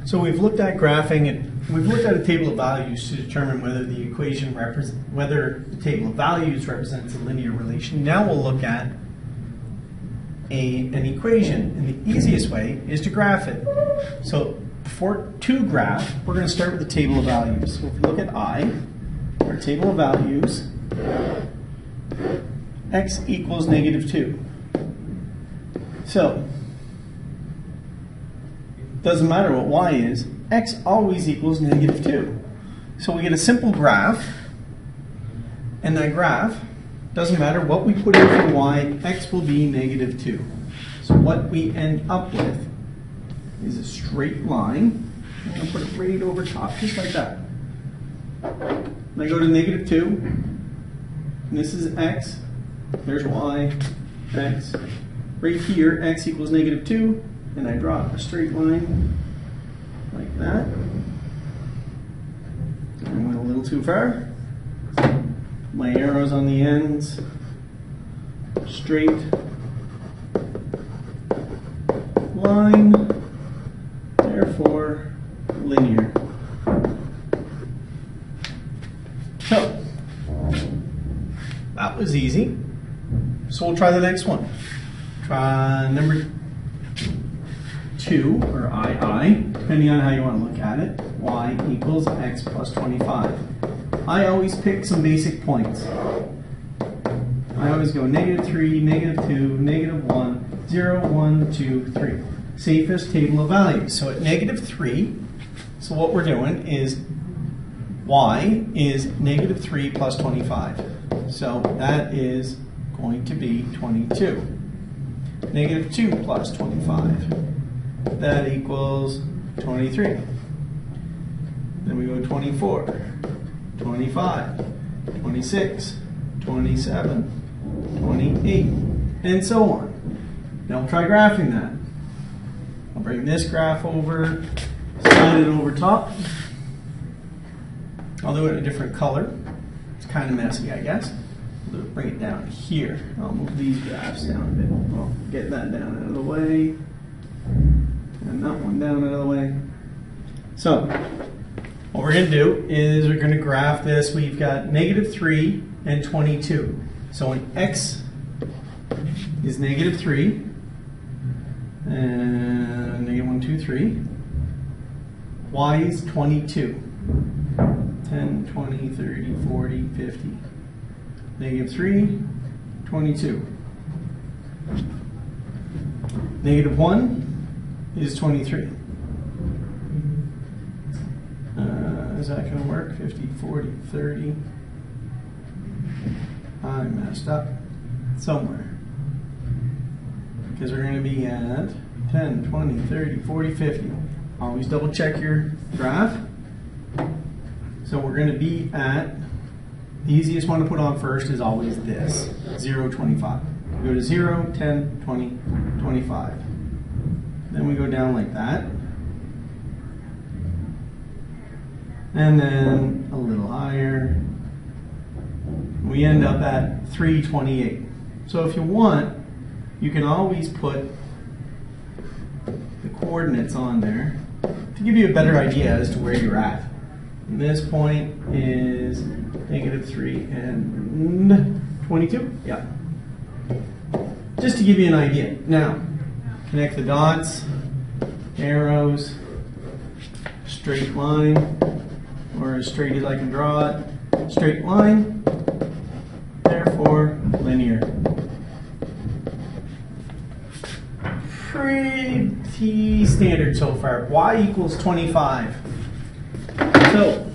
So we've looked at graphing and we've looked at a table of values to determine whether the whether the table of values represents a linear relation. Now we'll look at an equation, and the easiest way is to graph it. So to graph, we're going to start with the table of values. So if we look at I, our table of values, x equals -2. So doesn't matter what y is, x always equals -2. So we get a simple graph, and that graph, doesn't matter what we put in for y, x will be -2. So what we end up with is a straight line. I'm going to put it right over top, just like that. And I go to -2, and this is x, there's y, x. Right here, x equals -2. And I draw a straight line like that. I went a little too far. My arrows on the ends, straight line, therefore linear. So, that was easy. So we'll try the next one. Try number 2, or II, depending on how you want to look at it, y equals x plus 25. I always pick some basic points. I always go -3, -2, -1, 0, 1, 2, 3. Safest table of values. So at -3, so what we're doing is y is -3 plus 25. So that is going to be 22. -2 plus 25. That equals 23. Then we go 24, 25, 26, 27, 28, and so on. Now we'll try graphing that. I'll bring this graph over, slide it over top. I'll do it in a different color. It's kind of messy, I guess. I'll bring it down here. I'll move these graphs down a bit. I'll get that down out of the way. And that one down out of the way. So, what we're going to do is we're going to graph this. We've got -3 and 22. So when x is -3, and -1, 2, 3, y is 22. 10, 20, 30, 40, 50. -3, 22. -1 is 23. Is that going to work? 50, 40, 30. I messed up somewhere. Because we're going to be at 10, 20, 30, 40, 50. Always double check your graph. So we're going to be at, the easiest one to put on first is always this, 0, 25. We go to 0, 10, 20, 25. Then we go down like that. And then a little higher. We end up at 328. So if you want, you can always put the coordinates on there to give you a better idea as to where you're at. And this point is -3 and 22. Yeah. Just to give you an idea. Now, connect the dots, arrows, straight line, or as straight as I can draw it, straight line, therefore linear. Pretty standard so far. Y equals 25. So,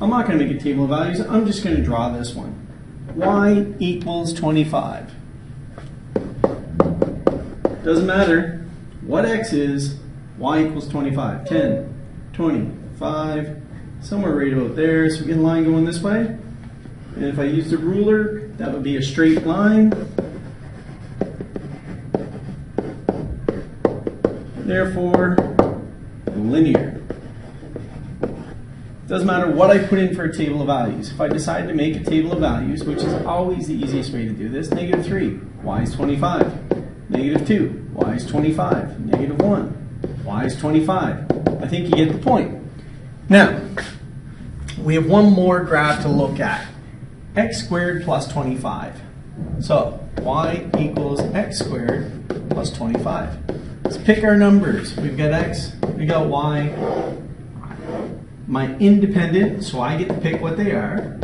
I'm not going to make a table of values, I'm just going to draw this one. Y equals 25. Doesn't matter what x is, y equals 25. 10, 20, 5, somewhere right about there. So we get a line going this way. And if I use the ruler, that would be a straight line. Therefore, linear. Doesn't matter what I put in for a table of values. If I decide to make a table of values, which is always the easiest way to do this, -3, y is 25. -2, y is 25. -1, y is 25. I think you get the point. Now, we have one more graph to look at. X squared plus 25. So, y equals x squared plus 25. Let's pick our numbers. We've got x, we got y. My independent, so I get to pick what they are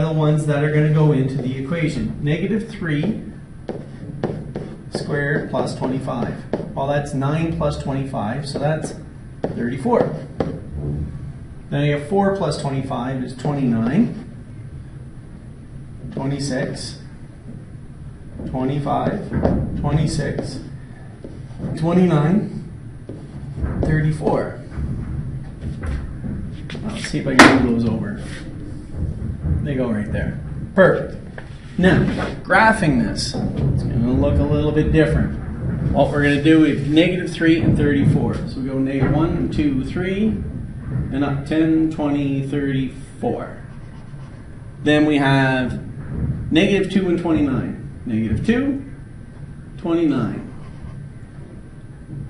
the ones that are going to go into the equation. Negative 3 squared plus 25. Well, that's 9 plus 25, so that's 34. Then I have 4 plus 25 is 29. 26, 25, 26, 29, 34. Let's see if I can move those over. They go right there. Perfect. Now, graphing this, it's going to look a little bit different. What we're going to do is negative 3 and 34. So we go negative 1, 2, 3, and up 10, 20, 34. Then we have negative 2 and 29. Negative 2, 29.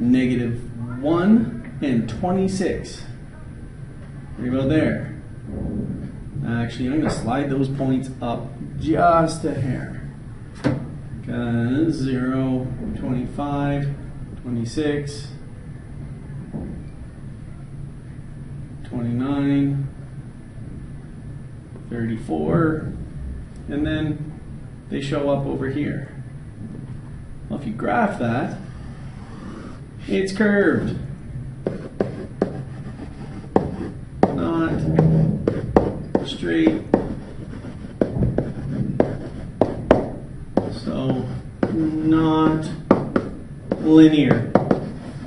Negative 1 and 26. There you go there. Actually, I'm going to slide those points up just a hair. 0, 25, 26, 29, 34, and then they show up over here. Well, if you graph that, it's curved. Not straight. So, not linear.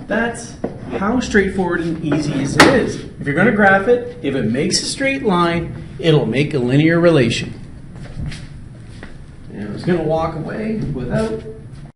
That's how straightforward and easy as it is. If you're going to graph it, if it makes a straight line, it'll make a linear relation. And I was going to walk away without